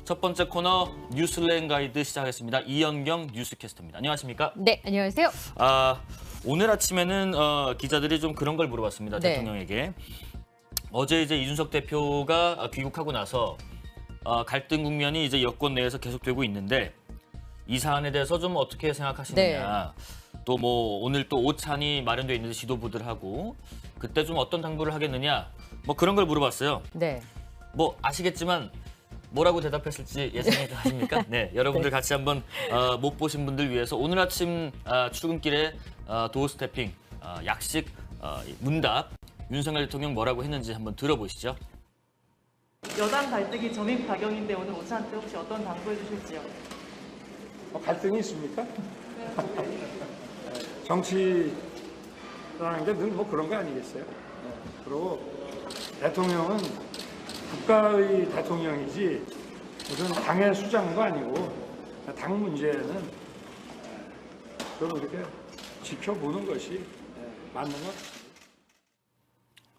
첫 번째 코너 뉴스랭 가이드 시작하겠습니다. 이현경 뉴스캐스터입니다. 안녕하십니까? 네, 안녕하세요. 오늘 아침에는 기자들이 좀 그런 걸 물어봤습니다. 네. 대통령에게. 어제 이제 이준석 대표가 귀국하고 나서 갈등 국면이 이제 여권 내에서 계속되고 있는데 이 사안에 대해서 좀 어떻게 생각하시느냐. 또 뭐 오늘 또 오찬이 마련돼 있는데 지도부들하고 그때 좀 어떤 당부를 하겠느냐. 뭐 그런 걸 물어봤어요. 네. 뭐 아시겠지만 뭐라고 대답했을지 예상이 하십니까? 네, 여러분들 같이 한번 못 보신 분들 위해서 오늘 아침 출근길에 도어 스태핑 약식 문답 윤석열 대통령 뭐라고 했는지 한번 들어보시죠. 여당 갈등이 점입 가경인데 오늘 오찬 때 혹시 어떤 당부해 주실지요? 갈등이 있습니까? 정치라는 게 늘 뭐 그런 거 아니겠어요? 그리고 대통령은 국가의 대통령이지 무슨 당의 수장도 아니고 당 문제는 좀 이렇게 지켜보는 것이 맞는 것 같습니다.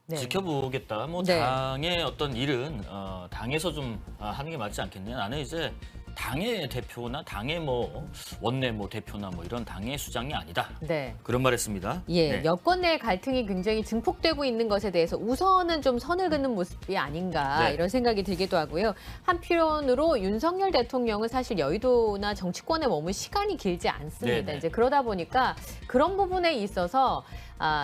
네. 지켜보겠다. 뭐 네. 당의 어떤 일은 당에서 좀 하는 게 맞지 않겠냐. 나는 이제 당의 대표나 당의 뭐 원내 뭐 대표나 뭐 이런 당의 수장이 아니다. 네. 그런 말했습니다. 예, 네. 여권 내 갈등이 굉장히 증폭되고 있는 것에 대해서 우선은 좀 선을 긋는 모습이 아닌가 네. 이런 생각이 들기도 하고요. 한편으로 윤석열 대통령은 사실 여의도나 정치권에 머물 시간이 길지 않습니다. 네네. 이제 그러다 보니까 그런 부분에 있어서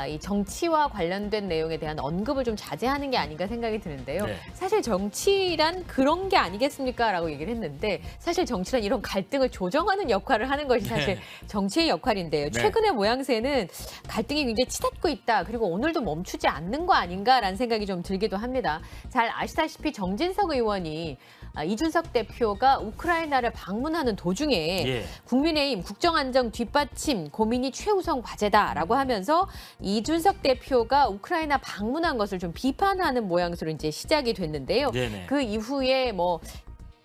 이 정치와 관련된 내용에 대한 언급을 좀 자제하는 게 아닌가 생각이 드는데요. 네. 사실 정치란 그런 게 아니겠습니까? 라고 얘기를 했는데 사실 정치란 이런 갈등을 조정하는 역할을 하는 것이 사실 네. 정치의 역할인데요. 네. 최근의 모양새는 갈등이 굉장히 치닫고 있다. 그리고 오늘도 멈추지 않는 거 아닌가라는 생각이 좀 들기도 합니다. 잘 아시다시피 정진석 의원이 이준석 대표가 우크라이나를 방문하는 도중에 예. 국민의힘 국정안정 뒷받침 고민이 최우선 과제다라고 하면서 이준석 대표가 우크라이나 방문한 것을 좀 비판하는 모양새로 이제 시작이 됐는데요. 네네. 그 이후에 뭐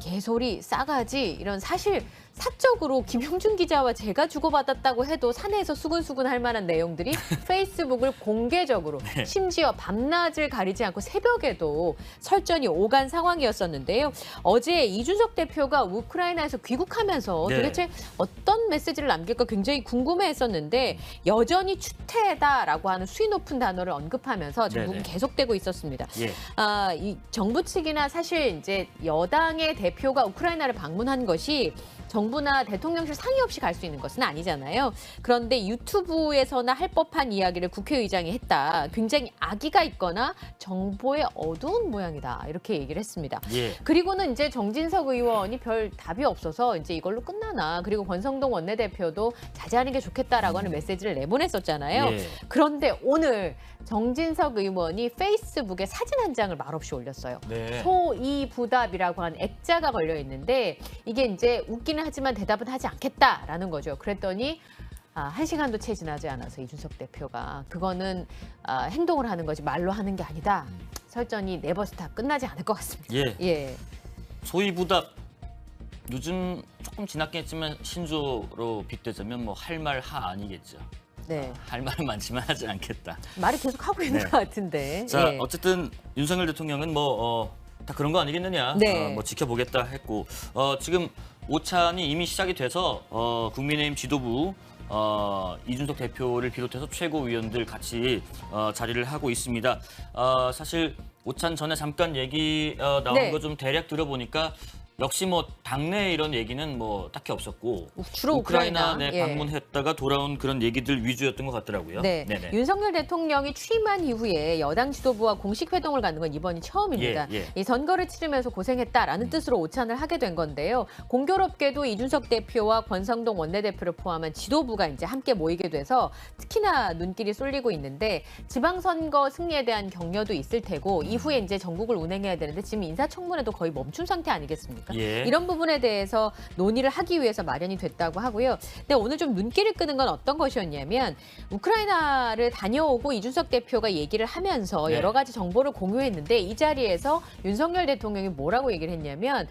개소리, 싸가지 이런 사실 사적으로 김형준 기자와 제가 주고받았다고 해도 사내에서 수근수근 할 만한 내용들이 페이스북을 공개적으로 네. 심지어 밤낮을 가리지 않고 새벽에도 설전이 오간 상황이었었는데요. 어제 이준석 대표가 우크라이나에서 귀국하면서 네. 도대체 어떤 메시지를 남길까 굉장히 궁금해했었는데 여전히 추태다라고 하는 수위 높은 단어를 언급하면서 전국은 네네. 계속되고 있었습니다. 예. 이 정부 측이나 사실 이제 여당의 대표가 우크라이나를 방문한 것이 정부나 대통령실 상의 없이 갈 수 있는 것은 아니잖아요. 그런데 유튜브에서나 할 법한 이야기를 국회의장이 했다. 굉장히 악의가 있거나 정보의 어두운 모양이다. 이렇게 얘기를 했습니다. 예. 그리고는 이제 정진석 의원이 별 답이 없어서 이제 이걸로 끝나나. 그리고 권성동 원내대표도 자제하는 게 좋겠다라고 하는 메시지를 내보냈었잖아요. 예. 그런데 오늘 정진석 의원이 페이스북에 사진 한 장을 말없이 올렸어요. 네. 소이부답이라고 하는 액자가 걸려 있는데 이게 이제 웃기는 하지만 대답은 하지 않겠다라는 거죠. 그랬더니 1시간도 채 지나지 않아서 이준석 대표가 그거는 행동을 하는 거지 말로 하는 게 아니다. 설전이 네버스 다 끝나지 않을 것 같습니다. 예. 예. 소위부답 요즘 조금 지났긴 했지만 신조로 빗대자면 뭐 할 말 하 아니겠죠. 네. 할 말은 많지만 하지 않겠다. 말을 계속 하고 있는 네. 것 같은데. 자, 예. 어쨌든 윤석열 대통령은 다 그런 거 아니겠느냐. 네. 뭐 지켜보겠다 했고 지금 오찬이 이미 시작이 돼서 국민의힘 지도부 이준석 대표를 비롯해서 최고위원들 같이 자리를 하고 있습니다. 사실 오찬 전에 잠깐 얘기 나온 네. 거 좀 대략 들어보니까 역시 뭐 당내 이런 얘기는 뭐 딱히 없었고 주로 우크라이나 우크라이나. 내 예. 방문했다가 돌아온 그런 얘기들 위주였던 것 같더라고요. 네. 네네. 윤석열 대통령이 취임한 이후에 여당 지도부와 공식 회동을 갖는 건 이번이 처음입니다. 예. 이 선거를 치르면서 고생했다라는 뜻으로 오찬을 하게 된 건데요. 공교롭게도 이준석 대표와 권성동 원내대표를 포함한 지도부가 이제 함께 모이게 돼서 특히나 눈길이 쏠리고 있는데 지방선거 승리에 대한 격려도 있을 테고 이후에 이제 전국을 운행해야 되는데 지금 인사청문회도 거의 멈춘 상태 아니겠습니까? 예. 이런 부분에 대해서 논의를 하기 위해서 마련이 됐다고 하고요. 근데 오늘 좀 눈길을 끄는 건 어떤 것이었냐면 우크라이나를 다녀오고 이준석 대표가 얘기를 하면서 네. 여러 가지 정보를 공유했는데 이 자리에서 윤석열 대통령이 뭐라고 얘기를 했냐면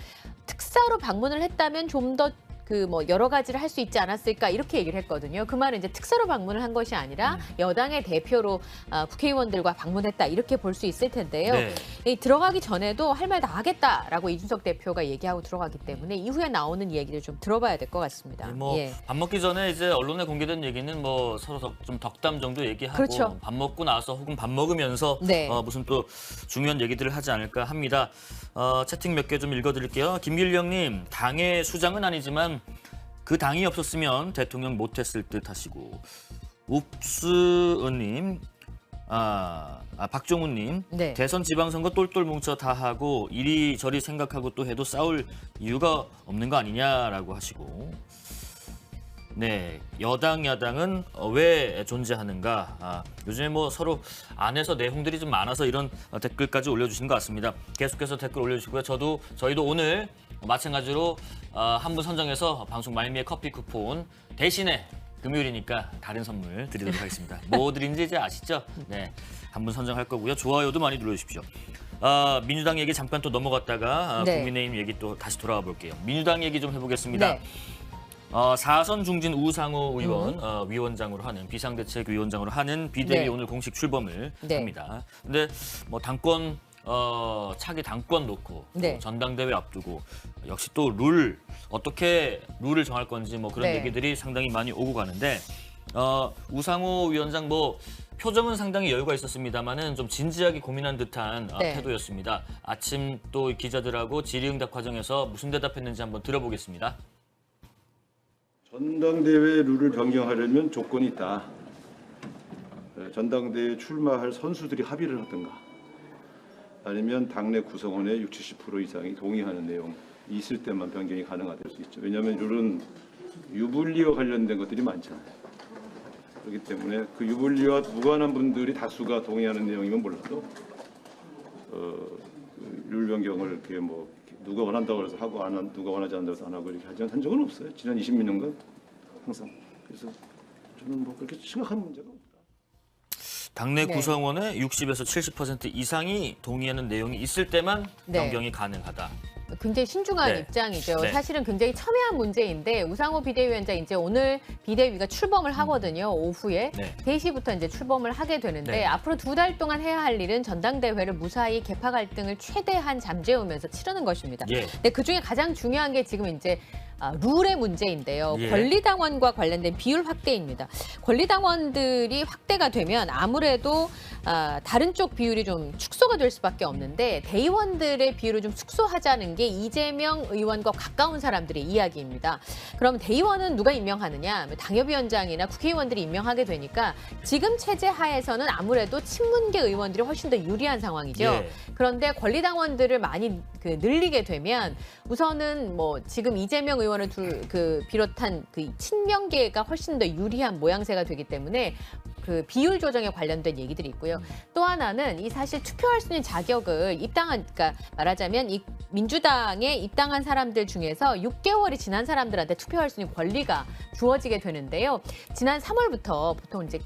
특사로 방문을 했다면 좀 더 그 뭐 여러 가지를 할 수 있지 않았을까 이렇게 얘기를 했거든요. 그 말은 이제 특사로 방문을 한 것이 아니라 여당의 대표로 국회의원들과 방문했다 이렇게 볼 수 있을 텐데요. 네. 이 들어가기 전에도 할 말 다 하겠다라고 이준석 대표가 얘기하고 들어가기 때문에 이후에 나오는 얘기를 좀 들어봐야 될 것 같습니다. 뭐 예. 밥 먹기 전에 이제 언론에 공개된 얘기는 뭐 서로 좀 덕담 정도 얘기하고 그렇죠. 밥 먹고 나서 혹은 밥 먹으면서 네. 무슨 또 중요한 얘기들을 하지 않을까 합니다. 채팅 몇 개 좀 읽어드릴게요. 김길령님, 당의 수장은 아니지만 그 당이 없었으면 대통령 못했을 듯 하시고, 욱스은님, 박종훈님, 네. 대선 지방선거 똘똘 뭉쳐 다 하고 이리저리 생각하고 또 해도 싸울 이유가 없는 거 아니냐라고 하시고, 네, 여당 야당은 왜 존재하는가? 요즘에 뭐 서로 안에서 내용들이 좀 많아서 이런 댓글까지 올려주신 것 같습니다. 계속해서 댓글 올려주시고요. 저희도 오늘 마찬가지로 한 분 선정해서 방송 말미에 커피 쿠폰 대신에 금요일이니까 다른 선물 드리도록 하겠습니다. 뭐 드린지 이제 아시죠? 네, 한 분 선정할 거고요. 좋아요도 많이 눌러주십시오. 민주당 얘기 잠깐 또 넘어갔다가 네. 국민의힘 얘기 또 다시 돌아와 볼게요. 민주당 얘기 좀 해보겠습니다. 네. 4선 중진 우상호 의원 위원장으로 하는 비상대책위원장으로 하는 비대위 네. 오늘 공식 출범을 네. 합니다. 근데 뭐 당권 차기 당권 놓고 네. 또 전당대회 앞두고 역시 또 룰 어떻게 룰을 정할 건지 뭐 그런 네. 얘기들이 상당히 많이 오고 가는데 우상호 위원장 뭐 표정은 상당히 여유가 있었습니다만은 좀 진지하게 고민한 듯한 네. 태도였습니다. 아침 또 기자들하고 질의응답 과정에서 무슨 대답했는지 한번 들어보겠습니다. 전당대회 룰을 변경하려면 조건이 있다. 전당대회에 출마할 선수들이 합의를 하든가 아니면 당내 구성원의 60, 70% 이상이 동의하는 내용이 있을 때만 변경이 가능하될 수 있죠. 왜냐하면 룰은 유불리와 관련된 것들이 많잖아요. 그렇기 때문에 그 유불리와 무관한 분들이 다수가 동의하는 내용이면 몰라도 룰 변경을 이렇게 뭐 누가 원한다고 해서 하고 누가 원하지 않는다고 해서 안 하고 이렇게 하지 한 적은 없어요. 지난 20몇 년간 항상. 그래서 저는 뭐 그렇게 심각한 문제가 없다. 당내 네. 구성원의 60에서 70% 이상이 동의하는 내용이 있을 때만 네. 변경이 가능하다. 굉장히 신중한 네. 입장이죠. 네. 사실은 굉장히 첨예한 문제인데 우상호 비대위원장 이제 오늘 비대위가 출범을 하거든요. 오후에 네. 3시부터 이제 출범을 하게 되는데 네. 앞으로 2달 동안 해야 할 일은 전당대회를 무사히 개파 갈등을 최대한 잠재우면서 치르는 것입니다. 예. 근데 그중에 가장 중요한 게 지금 이제 룰의 문제인데요. 예. 권리당원과 관련된 비율 확대입니다. 권리당원들이 확대가 되면 아무래도 다른 쪽 비율이 좀 축소가 될 수밖에 없는데 대의원들의 비율을 좀 축소하자는 게 이재명 의원과 가까운 사람들의 이야기입니다. 그럼 대의원은 누가 임명하느냐? 당협위원장이나 국회의원들이 임명하게 되니까 지금 체제 하에서는 아무래도 친문계 의원들이 훨씬 더 유리한 상황이죠. 예. 그런데 권리당원들을 많이 늘리게 되면 우선은 뭐 지금 이재명 의원을 비롯한 그 친명계가 훨씬 더 유리한 모양새가 되기 때문에 그 비율 조정에 관련된 얘기들이 있고요. 또 하나는 이 사실 투표할 수 있는 자격을 그러니까 말하자면 이 민주당에 입당한 사람들 중에서 6개월이 지난 사람들한테 투표할 수 있는 권리가 주어지게 되는데요. 지난 3월부터 보통 이제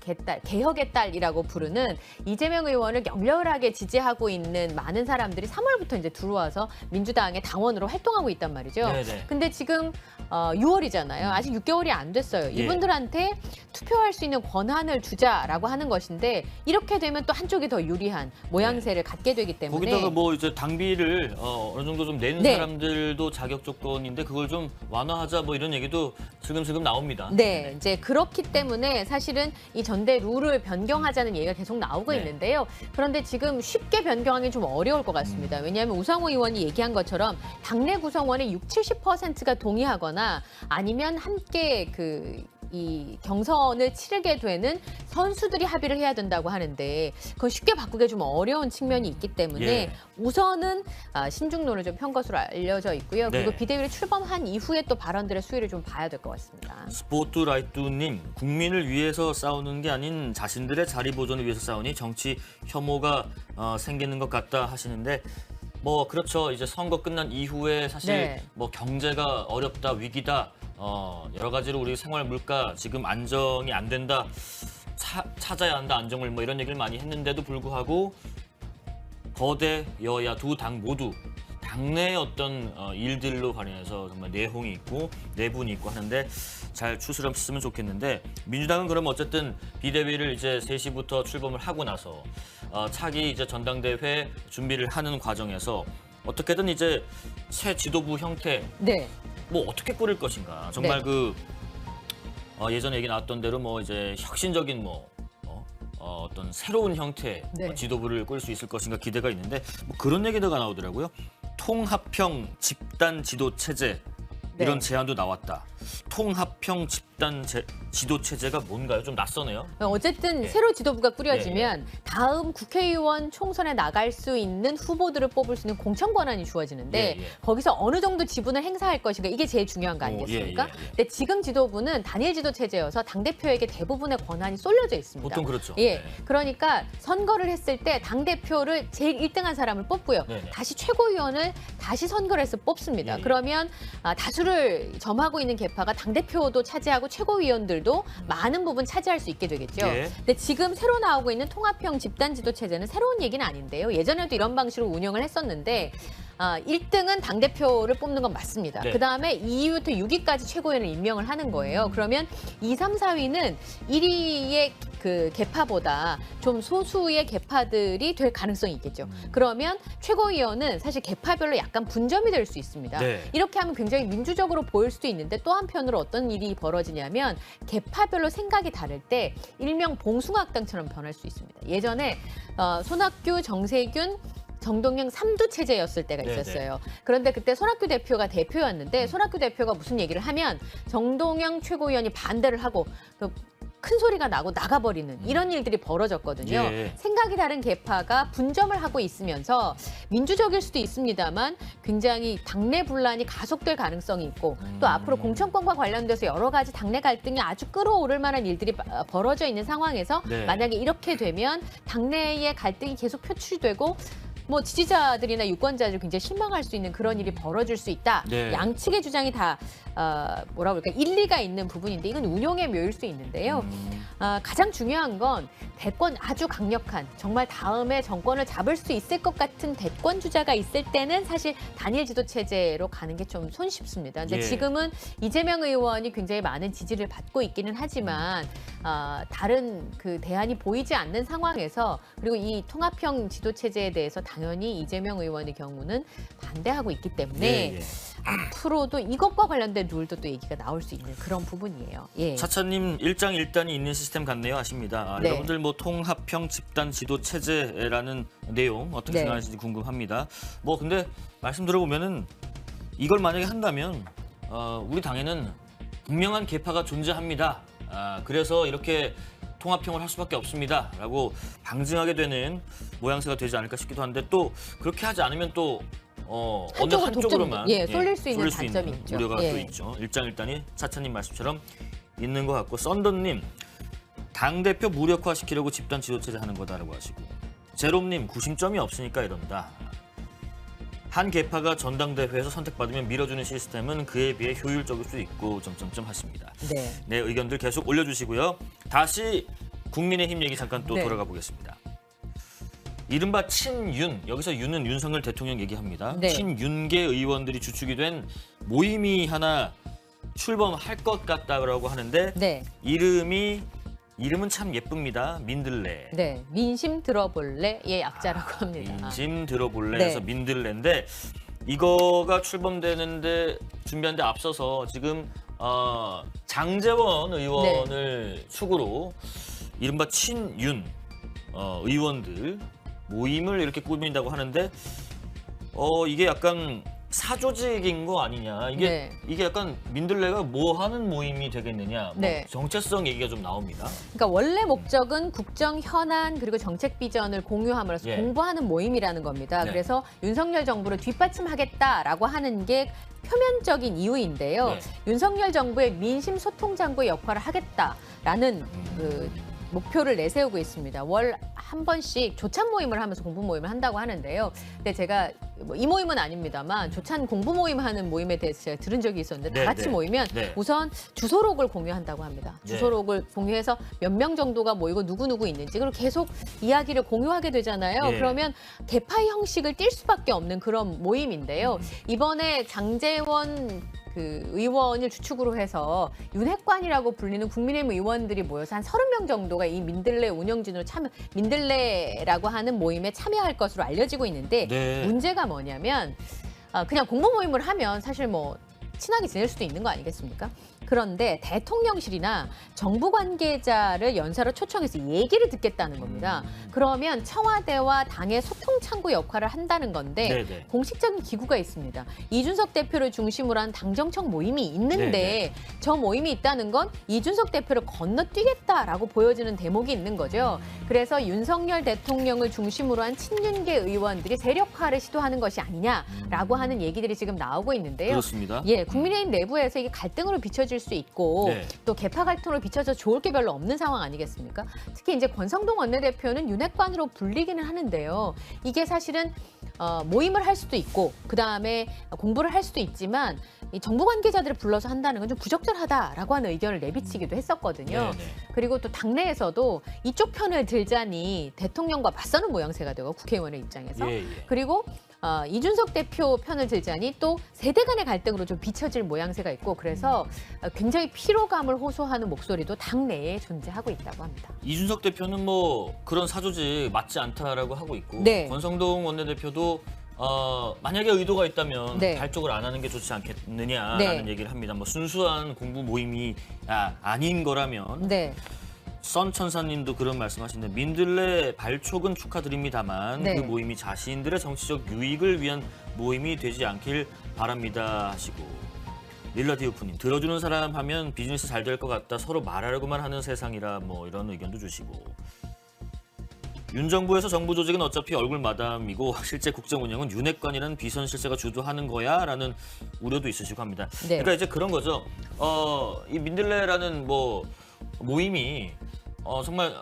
개혁의 딸이라고 부르는 이재명 의원을 격렬하게 지지하고 있는 많은 사람들이 3월부터 이제 들어와서 민주당의 당원으로 활동하고 있단 말이죠. 네네. 근데 지금 6월이잖아요. 아직 6개월이 안 됐어요. 예. 이분들한테 투표할 수 있는 권한을 주자라고 하는 것인데 이렇게 되면 또 한쪽이 더 유리한 모양새를 갖게 되기 때문에 거기다가 뭐 이제 당비를 어느 정도 좀 내는 네. 사람들도 자격 조건인데 그걸 좀 완화하자 뭐 이런 얘기도 슬금슬금 나옵니다. 네, 이제 그렇기 때문에 사실은 이 전대 룰을 변경하자는 얘기가 계속 나오고 네. 있는데요. 그런데 지금 쉽게 변경하기 좀 어려울 것 같습니다. 왜냐하면 우상호 의원이 얘기한 것처럼 당내 구성원의 60, 70%가 동의하거나 아니면 함께 이 경선을 치르게 되는 선수들이 합의를 해야 된다고 하는데 그건 쉽게 바꾸기 좀 어려운 측면이 있기 때문에 예. 우선은 신중론을 좀 편 것으로 알려져 있고요. 그리고 네. 비대위를 출범한 이후에 또 발언들의 수위를 좀 봐야 될 것 같습니다. 스포트라이트님, 국민을 위해서 싸우는 게 아닌 자신들의 자리 보존을 위해서 싸우니 정치 혐오가 생기는 것 같다 하시는데 뭐 그렇죠. 이제 선거 끝난 이후에 사실 네. 뭐 경제가 어렵다, 위기다, 여러 가지로 우리 생활 물가 지금 안정이 안 된다, 찾아야 한다 안정을 뭐 이런 얘기를 많이 했는데도 불구하고 거대 여야 두 당 모두 당내의 어떤 일들로 관련해서 정말 내홍이 있고 내분이 있고 하는데 잘 추스렸으면 좋겠는데 민주당은 그럼 어쨌든 비대위를 이제 3시부터 출범을 하고 나서 차기 이제 전당대회 준비를 하는 과정에서 어떻게든 이제 새 지도부 형태 네. 뭐 어떻게 꾸릴 것인가 정말 네. 그 예전에 얘기 나왔던 대로 뭐 이제 혁신적인 뭐 어떤 새로운 형태의 네. 지도부를 꿀 수 있을 것인가 기대가 있는데 뭐 그런 얘기가 나오더라고요. 통합형 집단 지도 체제 이런 네. 제안도 나왔다. 통합형 집단 지도 체제가 뭔가요? 좀 낯서네요. 어쨌든 예. 새로 지도부가 꾸려지면 다음 국회의원 총선에 나갈 수 있는 후보들을 뽑을 수 있는 공천 권한이 주어지는데 예, 예. 거기서 어느 정도 지분을 행사할 것인가 이게 제일 중요한 거 아니겠습니까? 예, 예, 예. 근데 지금 지도부는 단일 지도 체제여서 당대표에게 대부분의 권한이 쏠려져 있습니다. 보통 그렇죠. 예, 네. 그러니까 선거를 했을 때 당대표를 제일 1등한 사람을 뽑고요. 네네. 다시 최고위원을 다시 선거를 해서 뽑습니다. 예, 예. 그러면 다수를 점하고 있는 계파가 당대표도 차지하고 최고위원들도 많은 부분 차지할 수 있게 되겠죠. 예. 근데 지금 새로 나오고 있는 통합형 집단지도 체제는 새로운 얘기는 아닌데요. 예전에도 이런 방식으로 운영을 했었는데 1등은 당대표를 뽑는 건 맞습니다. 네. 그다음에 2위부터 6위까지 최고위원을 임명을 하는 거예요. 그러면 2, 3, 4위는 1위의 그 계파보다 좀 소수의 계파들이 될 가능성이 있겠죠. 그러면 최고위원은 사실 계파별로 약간 분점이 될 수 있습니다. 네. 이렇게 하면 굉장히 민주적으로 보일 수도 있는데 또 한편으로 어떤 일이 벌어지냐면 계파별로 생각이 다를 때 일명 봉숭아학당처럼 변할 수 있습니다. 예전에 손학규, 정세균, 정동영 3두 체제였을 때가 네네. 있었어요. 그런데 그때 손학규 대표가 대표였는데 손학규 대표가 무슨 얘기를 하면 정동영 최고위원이 반대를 하고 큰 소리가 나고 나가버리는 이런 일들이 벌어졌거든요. 예. 생각이 다른 계파가 분점을 하고 있으면서 민주적일 수도 있습니다만 굉장히 당내 분란이 가속될 가능성이 있고 또 앞으로 공천권과 관련돼서 여러 가지 당내 갈등이 아주 끌어오를 만한 일들이 벌어져 있는 상황에서 네. 만약에 이렇게 되면 당내의 갈등이 계속 표출되고 뭐 지지자들이나 유권자들 굉장히 실망할 수 있는 그런 일이 벌어질 수 있다. 네. 양측의 주장이 다 뭐라 그럴까 일리가 있는 부분인데 이건 운용의 묘일 수 있는데요. 가장 중요한 건 대권 아주 강력한 정말 다음에 정권을 잡을 수 있을 것 같은 대권 주자가 있을 때는 사실 단일 지도 체제로 가는 게 좀 손쉽습니다. 근데 예. 지금은 이재명 의원이 굉장히 많은 지지를 받고 있기는 하지만 다른 그 대안이 보이지 않는 상황에서 그리고 이 통합형 지도 체제에 대해서 당연히 이재명 의원의 경우는 반대하고 있기 때문에 예, 예. 앞으로도 이것과 관련된 룰도 또 얘기가 나올 수 있는 그런 부분이에요. 예. 차차님 일장일단이 있는 시스템 같네요 아십니다. 네. 여러분들 뭐 통합형 집단 지도 체제라는 내용 어떻게 네. 생각하시는지 궁금합니다. 뭐 근데 말씀 들어보면은 이걸 만약에 한다면 우리 당에는 분명한 계파가 존재합니다. 그래서 이렇게 통합형을 할 수밖에 없습니다라고 방증하게 되는 모양새가 되지 않을까 싶기도 한데 또 그렇게 하지 않으면 또 어느 한쪽으로 한쪽으로만 쏠릴 수 있는 쏠릴 단점이 있죠. 우려가 또 예. 있죠. 일장일단이 차차님 말씀처럼 있는 것 같고 썬더님 당대표 무력화시키려고 집단 지도체제 하는 거다라고 하시고 제롬님 구심점이 없으니까 이런다. 한 계파가 전당대회에서 선택받으면 밀어주는 시스템은 그에 비해 효율적일 수 있고 점점점 하십니다. 네. 네, 의견들 계속 올려주시고요. 다시 국민의힘 얘기 잠깐 또 네. 돌아가 보겠습니다. 이른바 친윤, 여기서 윤은 윤석열 대통령 얘기합니다. 네. 친윤계 의원들이 주축이 된 모임이 하나 출범할 것 같다고 하는데 네. 이름은 참 예쁩니다. 민들레. 네. 민심 들어볼래의 약자라고 합니다. 민심 들어볼래 네. 해서 민들레인데 이거가 출범되는데 준비하는데 앞서서 지금 장제원 의원을 축으로 이른바 친윤 의원들 모임을 이렇게 꾸민다고 하는데 이게 약간 사조직인 거 아니냐. 이게 약간 민들레가 뭐 하는 모임이 되겠느냐. 뭐 네. 정체성 얘기가 좀 나옵니다. 그러니까 원래 목적은 국정 현안 그리고 정책 비전을 공유함으로써 예. 공부하는 모임이라는 겁니다. 네. 그래서 윤석열 정부를 뒷받침하겠다라고 하는 게 표면적인 이유인데요. 네. 윤석열 정부의 민심 소통 장구의 역할을 하겠다라는 그 목표를 내세우고 있습니다. 월 한 번씩 조찬 모임을 하면서 공부 모임을 한다고 하는데요. 근데 제가 뭐 이 모임은 아닙니다만 조찬 공부 모임 하는 모임에 대해서 제가 들은 적이 있었는데 네, 다 같이 네. 모이면 네. 우선 주소록을 공유한다고 합니다. 네. 주소록을 공유해서 몇 명 정도가 모이고 누구누구 있는지 그리고 계속 이야기를 공유하게 되잖아요. 예. 그러면 개파의 형식을 띌 수밖에 없는 그런 모임인데요. 이번에 장제원 그 의원을 주축으로 해서 윤핵관이라고 불리는 국민의힘 의원들이 모여서 한 30명 정도가 이 민들레 운영진으로 민들레라고 하는 모임에 참여할 것으로 알려지고 있는데 네. 문제가 뭐냐면 그냥 공모 모임을 하면 사실 뭐 친하게 지낼 수도 있는 거 아니겠습니까? 그런데 대통령실이나 정부 관계자를 연사로 초청해서 얘기를 듣겠다는 겁니다. 그러면 청와대와 당의 소통 창구 역할을 한다는 건데 네네. 공식적인 기구가 있습니다. 이준석 대표를 중심으로 한 당정청 모임이 있는데 네네. 저 모임이 있다는 건 이준석 대표를 건너뛰겠다라고 보여지는 대목이 있는 거죠. 그래서 윤석열 대통령을 중심으로 한 친윤계 의원들이 세력화를 시도하는 것이 아니냐라고 하는 얘기들이 지금 나오고 있는데요. 그렇습니다. 예, 국민의힘 내부에서 이게 갈등으로 비춰질 수 있고 네. 또 개파 갈등으로 비춰져 좋을 게 별로 없는 상황 아니겠습니까? 특히 이제 권성동 원내대표는 윤핵관으로 불리기는 하는데요. 이게 사실은 모임을 할 수도 있고 그다음에 공부를 할 수도 있지만 이 정부 관계자들을 불러서 한다는 건 좀 부적절하다라고 하는 의견을 내비치기도 했었거든요. 네네. 그리고 또 당내에서도 이쪽 편을 들자니 대통령과 맞서는 모양새가 되고 국회의원의 입장에서 예, 예. 그리고 이준석 대표 편을 들자니 또 세대 간의 갈등으로 좀 비춰질 모양새가 있고 그래서 굉장히 피로감을 호소하는 목소리도 당내에 존재하고 있다고 합니다. 이준석 대표는 뭐 그런 사조직 맞지 않다라고 하고 있고 네. 권성동 원내대표도 만약에 의도가 있다면 네. 갈 쪽을 안 하는 게 좋지 않겠느냐라는 네. 얘기를 합니다. 뭐 순수한 공부 모임이 아닌 거라면 네. 썬천사님도 그런 말씀하시는데 민들레 발족은 축하드립니다만 네. 그 모임이 자신들의 정치적 유익을 위한 모임이 되지 않길 바랍니다 하시고 릴라디오프님 들어주는 사람 하면 비즈니스 잘 될 것 같다 서로 말하려고만 하는 세상이라 뭐 이런 의견도 주시고 윤 정부에서 정부 조직은 어차피 얼굴 마담이고 실제 국정 운영은 윤핵관이라는 비선 실세가 주도하는 거야라는 우려도 있으시고 합니다. 네. 그러니까 이제 그런 거죠. 이 민들레라는 뭐 모임이 정말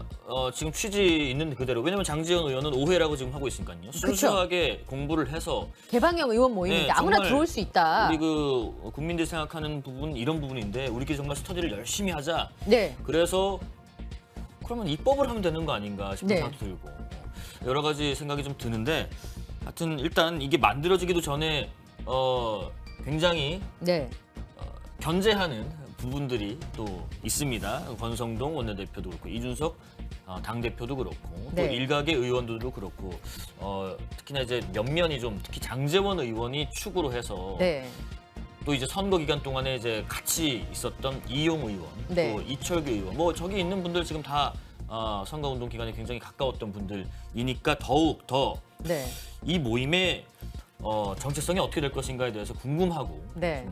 지금 취지 있는 그대로 왜냐면 장지원 의원은 오해라고 지금 하고 있으니까요. 순수하게 공부를 해서 개방형 의원 모임인데 네, 아무나 정말 들어올 수 있다. 우리 그 국민들이 생각하는 부분 이런 부분인데 우리끼리 정말 스터디를 열심히 하자. 네. 그래서 그러면 입법을 하면 되는 거 아닌가 싶은 네. 생각도 들고 여러 가지 생각이 좀 드는데 하여튼 일단 이게 만들어지기도 전에 굉장히 네. 견제하는 부분들이 또 있습니다. 권성동 원내대표도 그렇고 이준석 당대표도 그렇고 또 네. 일각의 의원들도 그렇고 특히나 이제 몇면이 좀 특히 장제원 의원이 축으로 해서 네. 또 이제 선거 기간 동안에 이제 같이 있었던 이용 의원, 네. 또 이철규 의원, 뭐 저기 있는 분들 지금 다 선거 운동 기간에 굉장히 가까웠던 분들이니까 더욱 더 이 네. 모임의 정체성이 어떻게 될 것인가에 대해서 궁금하고 네.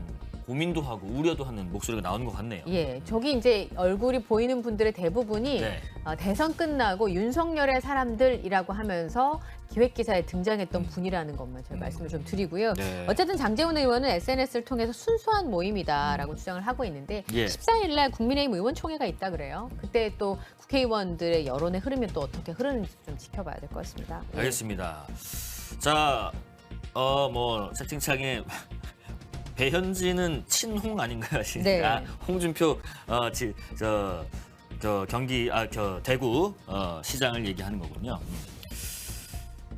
고민도 하고 우려도 하는 목소리가 나오는 것 같네요. 예, 저기 이제 얼굴이 보이는 분들의 대부분이 네. 대선 끝나고 윤석열의 사람들이라고 하면서 기획기사에 등장했던 분이라는 것만 제가 말씀을 좀 드리고요. 네. 어쨌든 장제원 의원은 SNS를 통해서 순수한 모임이다라고 주장을 하고 있는데 예. 14일 날 국민의힘 의원총회가 있다 그래요. 그때 또 국회의원들의 여론의 흐름이 또 어떻게 흐르는지 좀 지켜봐야 될 것 같습니다. 예. 알겠습니다. 자, 뭐 채팅창에 배현진은 친홍 아닌가요? 네. 홍준표 경기 대구 시장을 얘기하는 거군요.